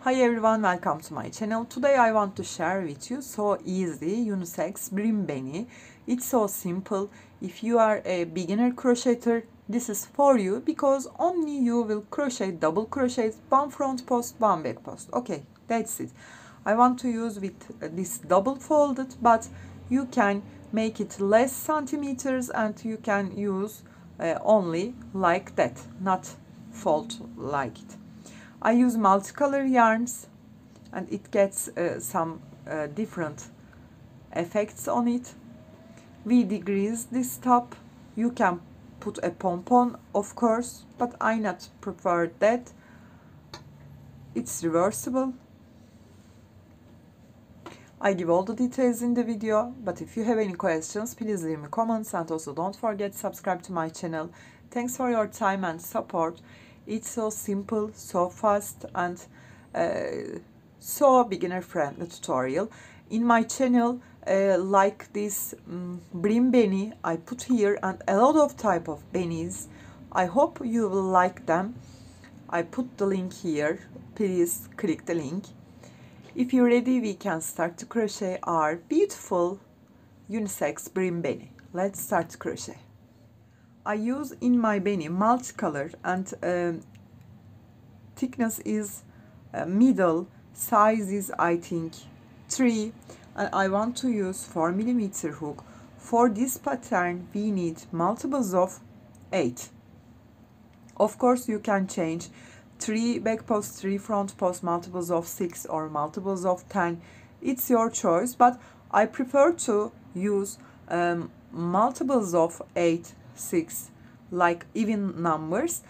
Hi everyone, welcome to my channel. Today I want to share with you so easy unisex Brim Beanie. It's so simple. If you are a beginner crocheter, this is for you because only you will crochet double crochets, one front post, one back post. Okay, that's it. I want to use with this double folded, but you can make it less centimeters and you can use only like that, not fold like it. I use multicolor yarns and it gets some different effects on it. We degrease this top. You can put a pom-pom of course, but I not prefer that. It's reversible. I give all the details in the video, but if you have any questions, please leave me comments and also don't forget to subscribe to my channel. Thanks for your time and support. It's so simple, so fast and so beginner friendly tutorial. In my channel, like this Brim Beanie I put here and a lot of type of beanies. I hope you will like them. I put the link here. Please click the link. If you're ready, we can start to crochet our beautiful unisex Brim Beanie. Let's start to crochet. I use in my beanie multicolor and thickness is middle, size is I think 3, and I want to use 4mm hook. For this pattern we need multiples of 8. Of course you can change 3 back post, 3 front post, multiples of 6 or multiples of 10. It's your choice, but I prefer to use multiples of 8, 6, like even numbers,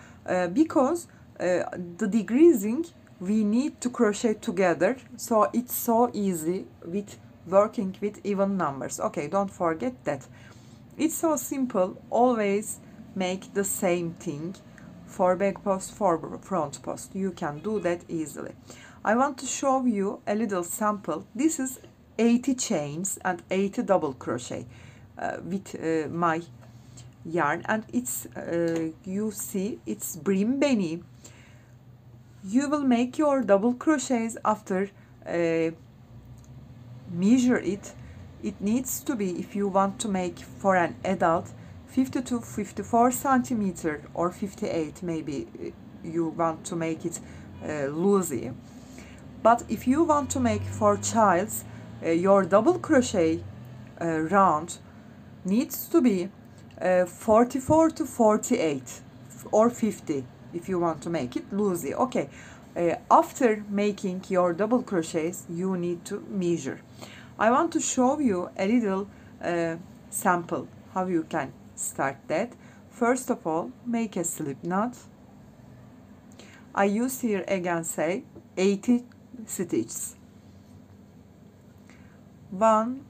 because the decreasing we need to crochet together, so it's so easy with working with even numbers. Okay, don't forget that. It's so simple. Always make the same thing for back post, for front post. You can do that easily. I want to show you a little sample. This is 80 chains and 80 double crochet with my yarn, and it's you see it's Brim Beanie. You will make your double crochets after measure it. It needs to be, if you want to make for an adult, 50 to 54 centimeter or 58, maybe you want to make it loosey. But if you want to make for childs, your double crochet round needs to be 44 to 48 or 50 if you want to make it loosey. Okay, after making your double crochets you need to measure. I want to show you a little sample how you can start that. First of all, make a slip knot. I use here again say 80 stitches. 1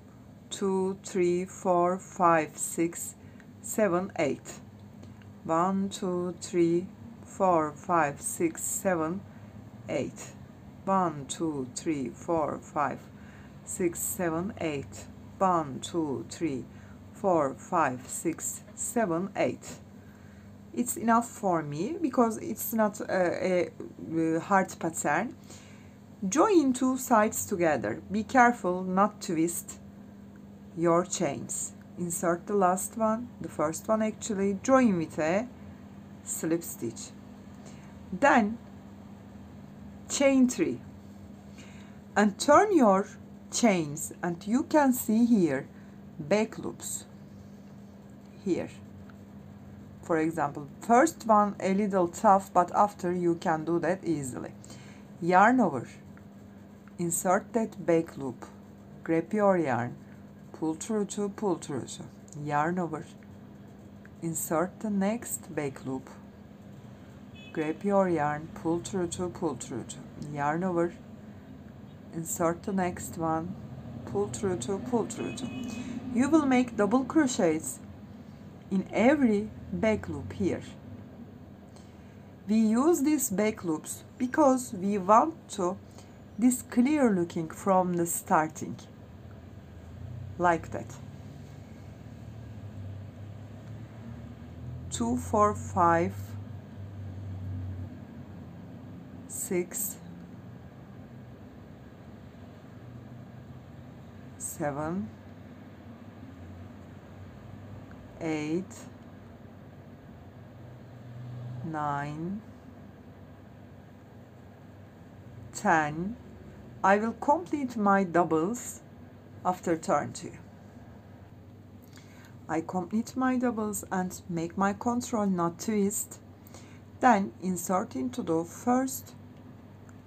2 3 4 5 6 7 8. 1 2 3 4 5 6 7 8. 1 2 3 4 5 6 7 8. 1 2 3 4 5 6 7 8. It's enough for me because it's not a hard pattern. Join two sides together. Be careful not to twist your chains. Insert the last one, the first one actually, join with a slip stitch. Then chain 3 and turn your chains, and you can see here back loops here. For example, first one a little tough, but after you can do that easily. Yarn over, insert that back loop, grab your yarn, pull through to, yarn over, insert the next back loop, grab your yarn, pull through to, yarn over, insert the next one, pull through to. You will make double crochets in every back loop here. We use these back loops because we want to this clear looking from the starting, like that. 2 4 5 6 7, 8, 9, 10. I will complete my doubles after turn 2. I complete my doubles and make my control knot twist. Then insert into the first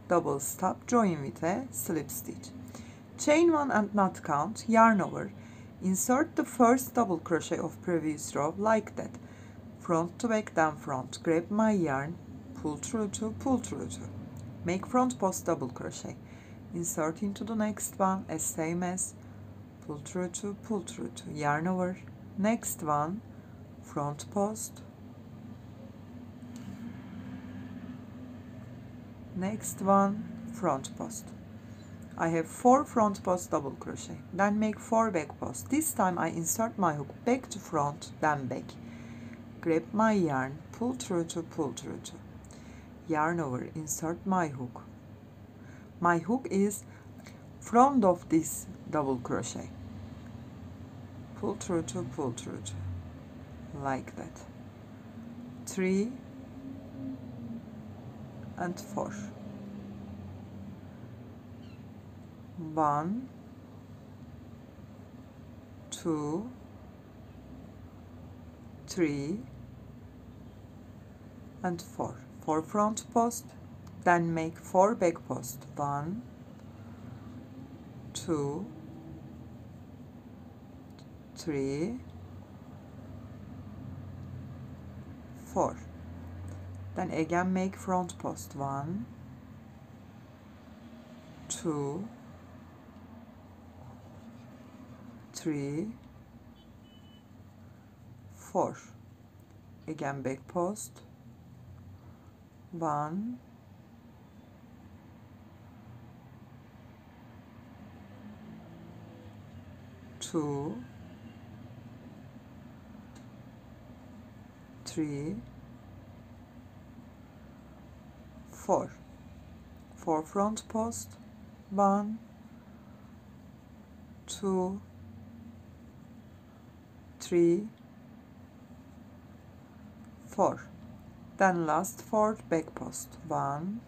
double stop, join with a slip stitch. Chain 1 and knot count, yarn over. Insert the first double crochet of previous row like that. Front to back, then front. Grab my yarn, pull through 2, pull through 2. Make front post double crochet. Insert into the next one as same as pull through 2, pull through 2. Yarn over. Next one, front post. Next one, front post. I have 4 front post double crochet. Then make 4 back post. This time I insert my hook back to front, then back. Grab my yarn, pull through 2, pull through 2. Yarn over, insert my hook. My hook is front of this double crochet. Pull through 2, pull through 2. Like that. 3 and 4. 1, 2, 3 and 4. 4 front post, then make 4 back post. 1, 2, 3, 4. Then again make front post. 1, 2, 3, 4. Again back post. 1, 2, 3, 4. 4 front post. 1, 2, 3, 4. Then last 4 back post. 1,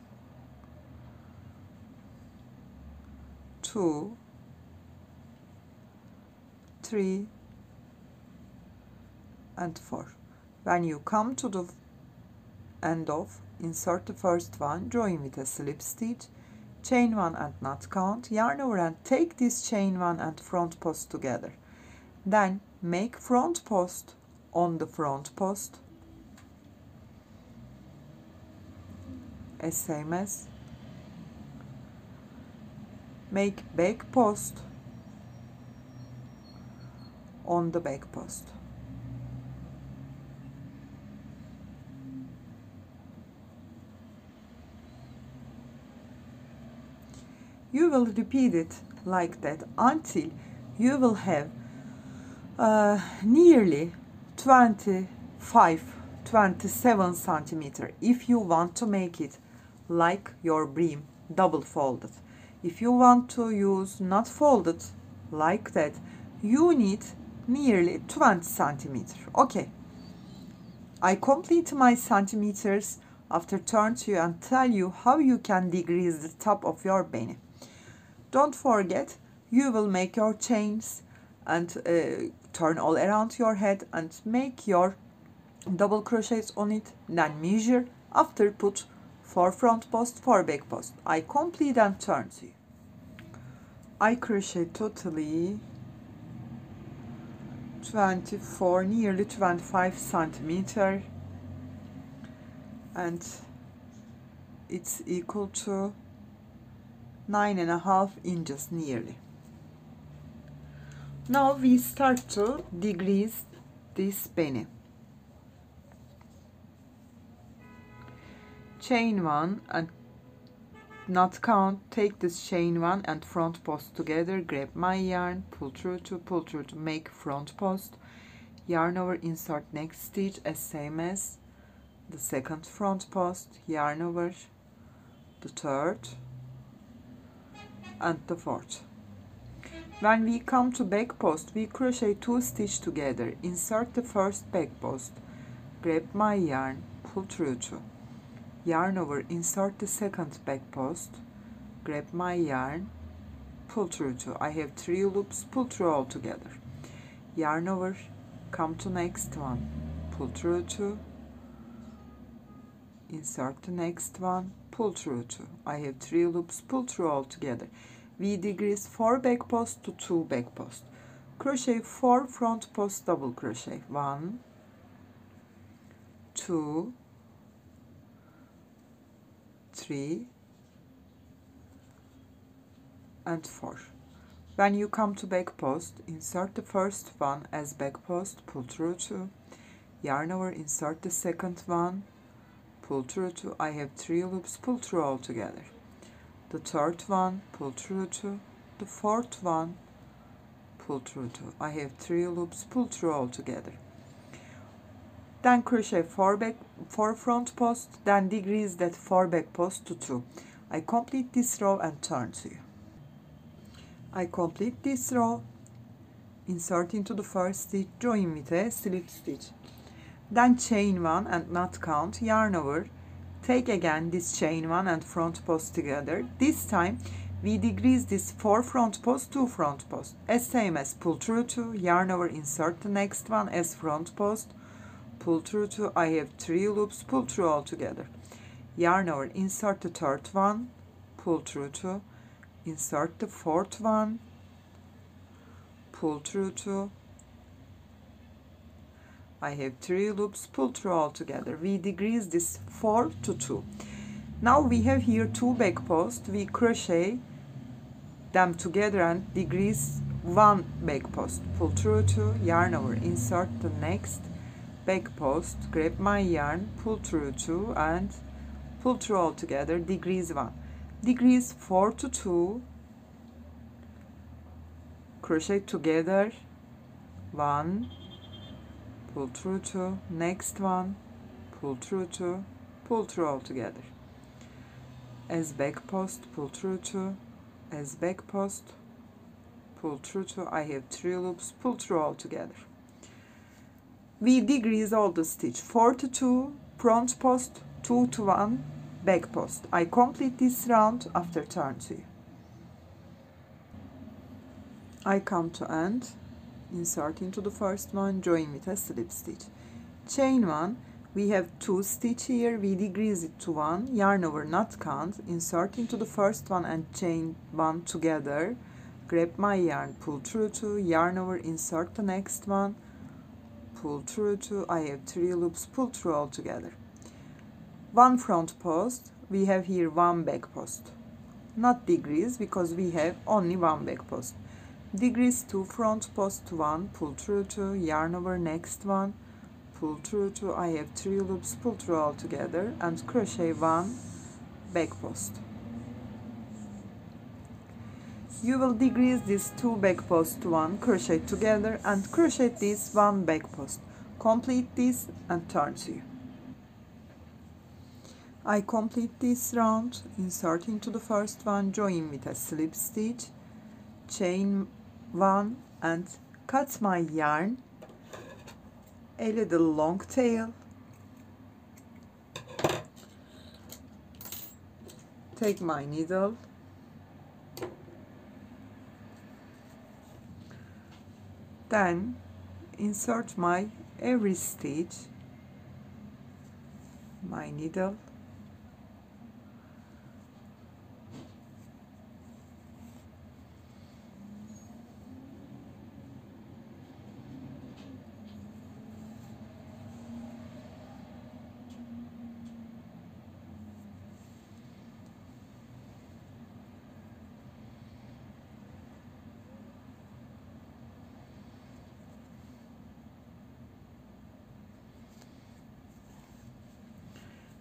2, 3 and 4. When you come to the end of, insert the first one, join with a slip stitch, chain 1 and knot count, yarn over and take this chain 1 and front post together. Then make front post on the front post as same as make back post on the back post. You will repeat it like that until you will have nearly 27 centimeter. If you want to make it like your brim double folded, if you want to use not folded like that, you need nearly 20 centimeter. Okay, I complete my centimeters after turn to you and tell you how you can decrease the top of your beanie. Don't forget, you will make your chains and turn all around your head and make your double crochets on it, then measure, after put 4 front post, 4 back post. I complete and turn to you. I crochet totally 24, nearly 25 centimeter, and it's equal to 9.5 inches nearly. Now we start to decrease this beanie. Chain 1 and knot count, take this chain 1 and front post together, grab my yarn, pull through to make front post, yarn over, insert next stitch as same as the second front post, yarn over the third and the fourth. When we come to back post, we crochet 2 stitch together. Insert the first back post, grab my yarn, pull through 2, yarn over, insert the second back post, grab my yarn, pull through 2. I have 3 loops, pull through all together, yarn over, come to next one, pull through 2, insert the next one, pull through 2. I have 3 loops, pull through all together. V decrease 4 back post to 2 back post. Crochet 4 front post double crochet. 1, 2, 3, and 4. When you come to back post, insert the first one as back post, pull through 2, yarn over, insert the second one, pull through 2. I have 3 loops, pull through all together. The third one, pull through 2, the fourth one, pull through 2. I have 3 loops, pull through all together. Then crochet 4 front post, then decrease that 4 back post to 2. I complete this row and turn to you. I complete this row, insert into the first stitch, join with a slip stitch. Then chain 1 and knot count, yarn over, take again this chain 1 and front post together. This time we decrease this 4 front post, 2 front post, as same as pull through 2, yarn over, insert the next one as front post, pull through 2. I have 3 loops, pull through all together, yarn over, insert the third one, pull through 2, insert the fourth one, pull through 2. I have 3 loops, pull through all together. We decrease this 4 to 2. Now we have here 2 back posts. We crochet them together and decrease 1 back post. Pull through 2, yarn over, insert the next back post, grab my yarn, pull through 2 and pull through all together, decrease 1. Decrease 4 to 2, crochet together, 1, pull through 2, next one, pull through 2, pull through all together. As back post, pull through 2, as back post, pull through 2. I have 3 loops, pull through all together. We decrease all the stitch, 4 to 2, front post, 2 to 1, back post. I complete this round after turn to you. I come to end, insert into the first one, join with a slip stitch, chain 1. We have 2 stitch here, we decrease it to 1, yarn over, knot count, insert into the first one and chain 1 together, grab my yarn, pull through 2, yarn over, insert the next one, pull through 2. I have 3 loops, pull through all together. 1 front post, we have here 1 back post, not decrease because we have only 1 back post. Decrease 2 front post, 1, pull through 2, yarn over, next one, pull through 2. I have 3 loops, pull through all together and crochet 1 back post. You will decrease this 2 back post to 1, crochet together and crochet this 1 back post. Complete this and turn to you. I complete this round, insert into the first one, join with a slip stitch, chain 1 and cut my yarn a little long tail, take my needle, then insert my every stitch, my needle,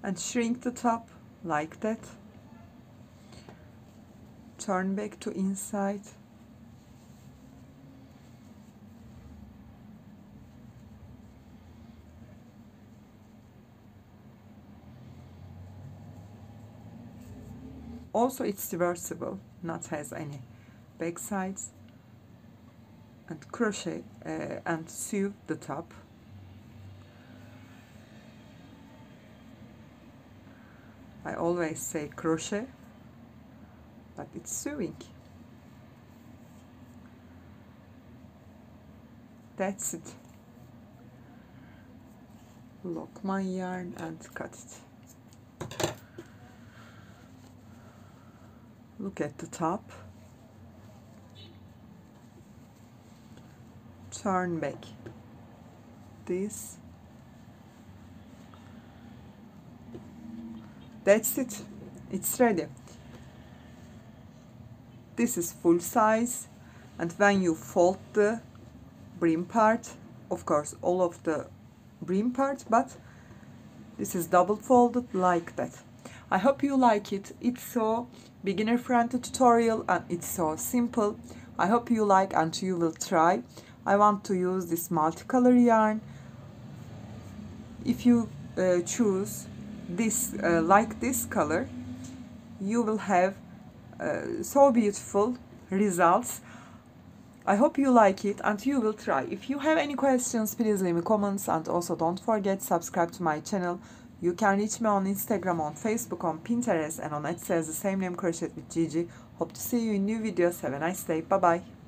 and shrink the top like that, turn back to inside, also it's reversible, not has any back sides, and crochet and sew the top. I always say crochet, but it's sewing. That's it. Lock my yarn and cut it. Look at the top. Turn back. This. That's it. It's ready. This is full size, and when you fold the brim part, of course all of the brim part, but this is double folded like that. I hope you like it. It's so beginner friendly tutorial and it's so simple. I hope you like and you will try. I want to use this multicolor yarn. If you choose this like this color, you will have so beautiful results. I hope you like it and you will try. If you have any questions, please leave me comments, and also don't forget subscribe to my channel. You can reach me on Instagram, on Facebook, on Pinterest, and on Etsy as the same name, Crochet with Gigi. Hope to see you in new videos. Have a nice day. Bye bye.